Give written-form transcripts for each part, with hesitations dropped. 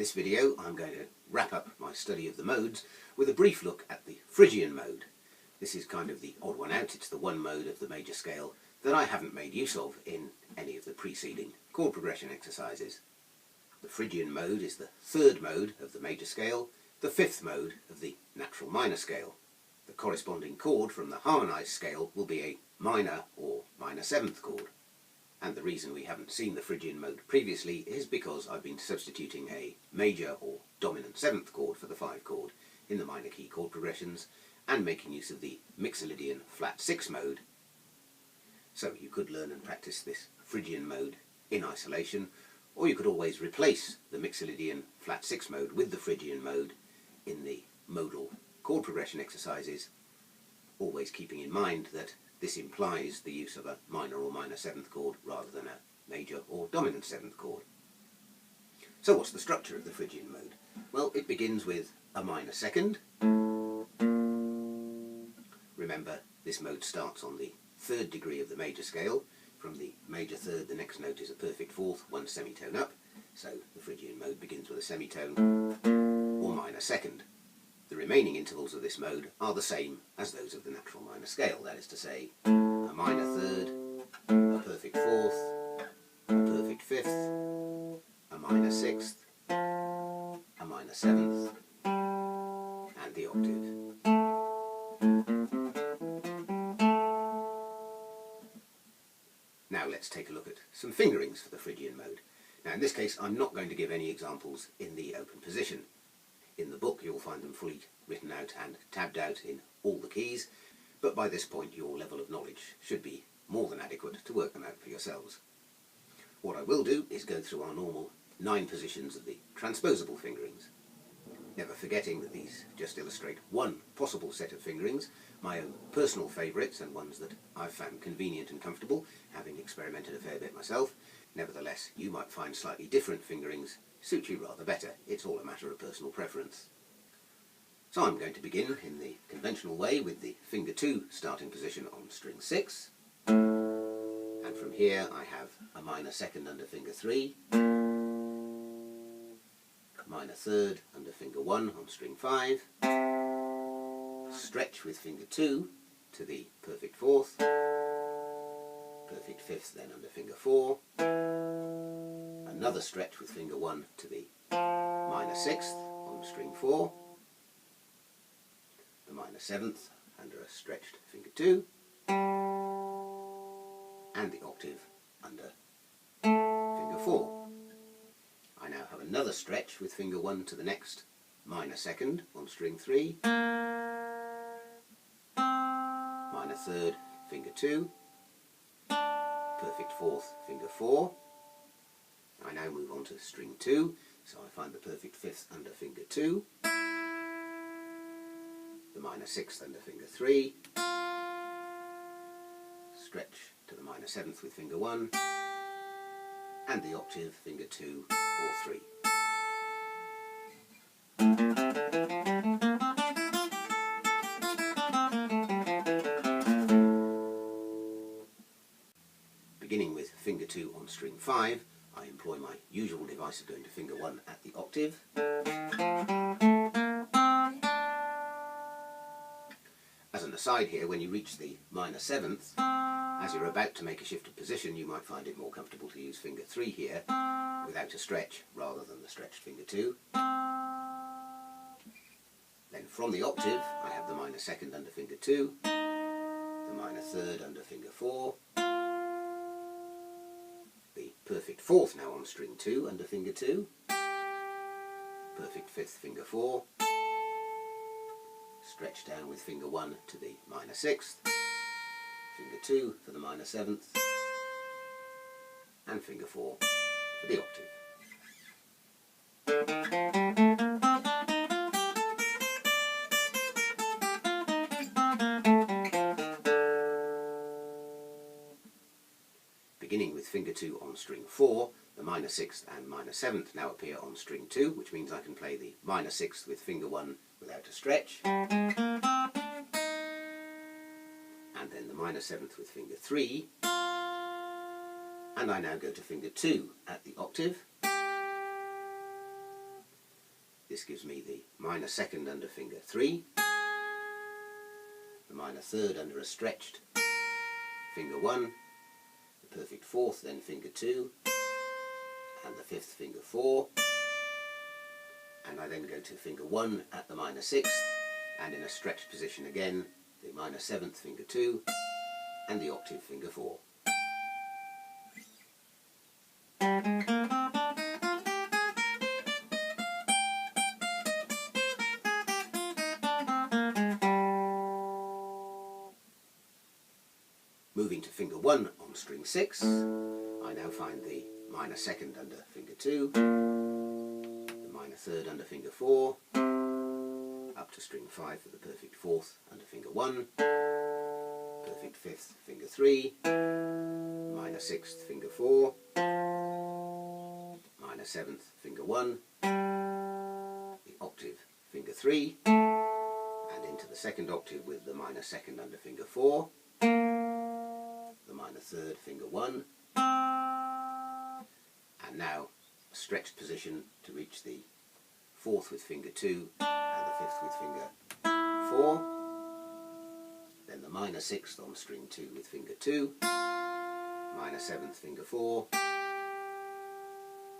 this video I'm going to wrap up my study of the modes with a brief look at the Phrygian mode. This is kind of the odd one out. It's the one mode of the major scale that I haven't made use of in any of the preceding chord progression exercises. The Phrygian mode is the third mode of the major scale, the fifth mode of the natural minor scale. The corresponding chord from the harmonised scale will be a minor or minor seventh chord. And the reason we haven't seen the Phrygian mode previously is because I've been substituting a major or dominant seventh chord for the 5 chord in the minor key chord progressions and making use of the Mixolydian flat 6 mode. So you could learn and practice this Phrygian mode in isolation, or you could always replace the Mixolydian flat 6 mode with the Phrygian mode in the modal chord progression exercises, always keeping in mind that this implies the use of a minor or minor seventh chord rather than a major or dominant seventh chord. So what's the structure of the Phrygian mode? Well, it begins with a minor second. Remember, this mode starts on the third degree of the major scale. From the major third, the next note is a perfect fourth, one semitone up. So the Phrygian mode begins with a semitone or minor second. The remaining intervals of this mode are the same as those of the natural minor scale, that is to say, a minor third, a perfect fourth, a perfect fifth, a minor sixth, a minor seventh, and the octave. Now let's take a look at some fingerings for the Phrygian mode. Now in this case I'm not going to give any examples in the open position. In the book you'll find them fully written out and tabbed out in all the keys, but by this point your level of knowledge should be more than adequate to work them out for yourselves. What I will do is go through our normal 9 positions of the transposable fingerings, never forgetting that these just illustrate one possible set of fingerings, my own personal favourites and ones that I've found convenient and comfortable, having experimented a fair bit myself. Nevertheless, you might find slightly different fingerings suit you rather better. It's all a matter of personal preference. So I'm going to begin in the conventional way with the finger 2 starting position on string 6. And from here I have a minor second under finger 3, minor third under finger 1 on string 5, stretch with finger 2 to the perfect fourth, perfect fifth then under finger 4, another stretch with finger 1 to the minor sixth on string 4, the minor seventh under a stretched finger 2, and the octave under finger 4. I now have another stretch with finger 1 to the next minor second on string 3, minor third, finger 2, perfect fourth, finger 4. I now move on to string 2, so I find the perfect fifth under finger 2, the minor sixth under finger 3, stretch to the minor seventh with finger 1, and the octave, finger 2 or 3. Beginning with finger 2 on string 5, I employ my usual device of going to finger 1 at the octave. As an aside here, when you reach the minor seventh, as you're about to make a shift of position, you might find it more comfortable to use finger 3 here without a stretch rather than the stretched finger 2. Then from the octave I have the minor second under finger 2, the minor third under finger 4, the perfect fourth now on string 2 under finger 2, perfect fifth finger 4, stretch down with finger 1 to the minor sixth, finger 2 for the minor seventh, and finger 4 for the octave. Beginning with finger 2 on string 4, the minor sixth and minor seventh now appear on string 2, which means I can play the minor sixth with finger 1 without a stretch, and then the minor seventh with finger 3, and I now go to finger 2 at the octave, This gives me the minor second under finger 3, the minor third under a stretched finger 1, the perfect fourth, then finger 2, and the fifth finger 4, and I then go to finger 1 at the minor sixth, and in a stretched position again, the minor seventh, finger 2, and the octave, finger 4. Moving to finger 1 on string 6, I now find the minor second under finger 2, the minor third under finger 4, up to string 5 for the perfect fourth under finger 1, perfect fifth, finger 3, minor sixth, finger 4, minor seventh, finger 1, the octave, finger 3, and into the second octave with the minor second under finger 4, the minor third, finger 1, and now a stretched position to reach the fourth with finger 2 and the fifth with finger 4, then the minor sixth on string 2 with finger 2, minor seventh, finger 4,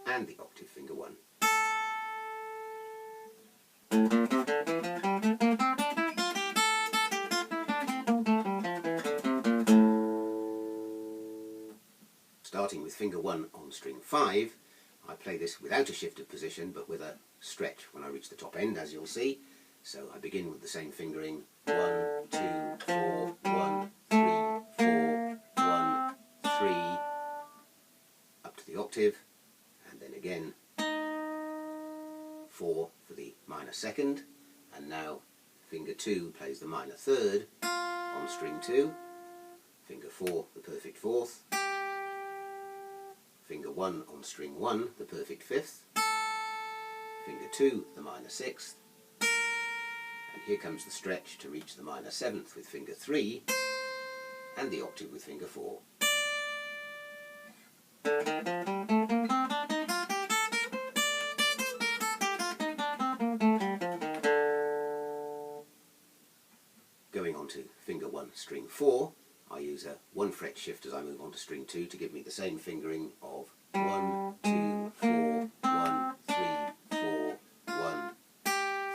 and the octave, finger 1. Starting with finger 1 on string 5, I play this without a shifted position but with a stretch when I reach the top end, as you'll see. So I begin with the same fingering, 1, 2, 4, 1, 3, 4, 1, 3, up to the octave, and then again 4 for the minor second, and now finger 2 plays the minor third on string 2, finger 4 the perfect fourth, finger 1 on string 1 the perfect fifth, finger 2 the minor sixth, and here comes the stretch to reach the minor seventh with finger 3 and the octave with finger 4. Going on to finger 1 string 4, I use a 1 fret shift as I move on to string 2 to give me the same fingering of 1, 2, 4, 1, 3, 4, 1,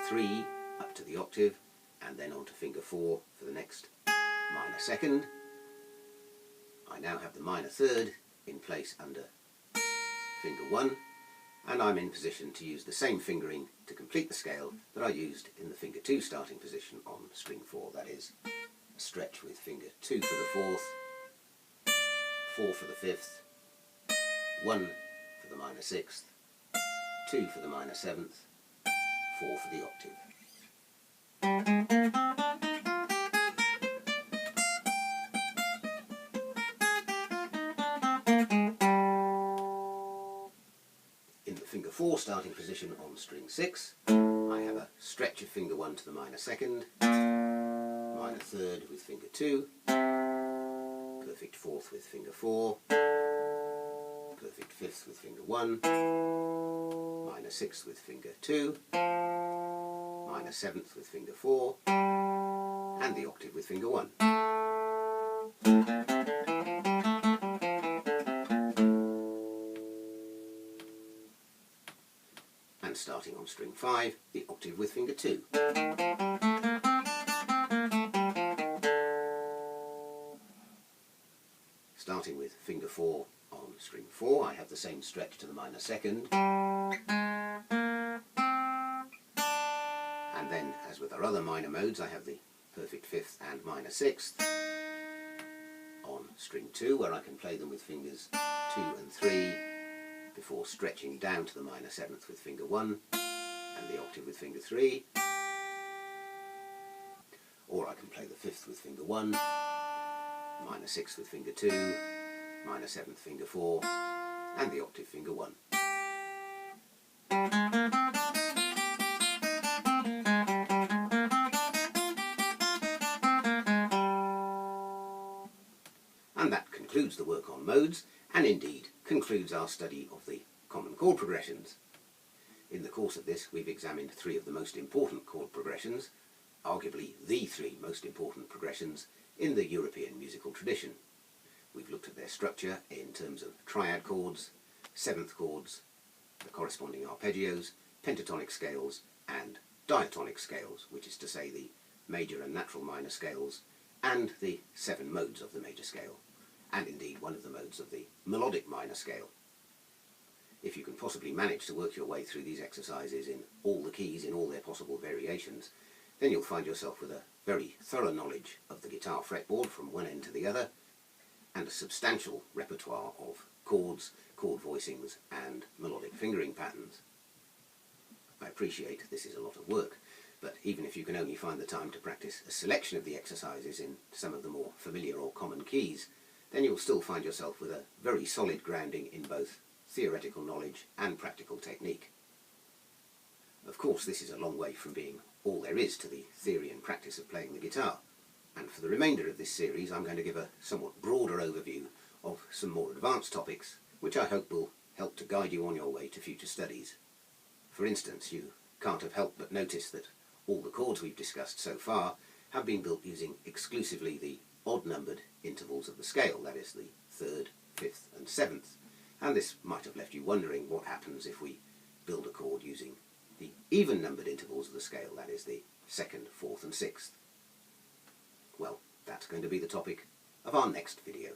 3, up to the octave, and then on to finger 4 for the next minor second. I now have the minor third in place under finger 1, and I'm in position to use the same fingering to complete the scale that I used in the finger 2 starting position on string 4, that is, a stretch with finger 2 for the fourth, 4 for the fifth, 1 for the minor sixth, 2 for the minor seventh, 4 for the octave. In the finger 4 starting position on string 6, I have a stretch of finger 1 to the minor second, minor third with finger 2, perfect fourth with finger 4, perfect fifth with finger 1, minor sixth with finger 2, minor seventh with finger 4, and the octave with finger 1. And starting on string 5, the octave with finger 2. Starting with finger 4 on string 4, I have the same stretch to the minor second, and then, as with our other minor modes, I have the perfect fifth and minor sixth on string 2, where I can play them with fingers 2 and 3 before stretching down to the minor seventh with finger 1 and the octave with finger 3, or I can play the fifth with finger 1, minor sixth with finger 2, minor seventh finger 4, and the octave finger 1. And that concludes the work on modes, and indeed concludes our study of the common chord progressions. In the course of this, we've examined three of the most important chord progressions, arguably the three most important progressions in the European musical tradition. We've looked at their structure in terms of triad chords, seventh chords, the corresponding arpeggios, pentatonic scales, and diatonic scales, which is to say the major and natural minor scales, and the 7 modes of the major scale, and indeed one of the modes of the melodic minor scale. If you can possibly manage to work your way through these exercises in all the keys in all their possible variations, then you'll find yourself with a very thorough knowledge of the guitar fretboard from one end to the other, and a substantial repertoire of chords, chord voicings, and melodic fingering patterns. I appreciate this is a lot of work, but even if you can only find the time to practice a selection of the exercises in some of the more familiar or common keys, then you'll still find yourself with a very solid grounding in both theoretical knowledge and practical technique. Of course, this is a long way from being all there is to the theory and practice of playing the guitar, and for the remainder of this series I'm going to give a somewhat broader overview of some more advanced topics, which I hope will help to guide you on your way to future studies. For instance, you can't have helped but notice that all the chords we've discussed so far have been built using exclusively the odd-numbered intervals of the scale, that is, the 3rd, 5th and 7th, and this might have left you wondering what happens if we build a chord using the even-numbered intervals of the scale, that is, the 2nd, 4th and 6th. Well, that's going to be the topic of our next video.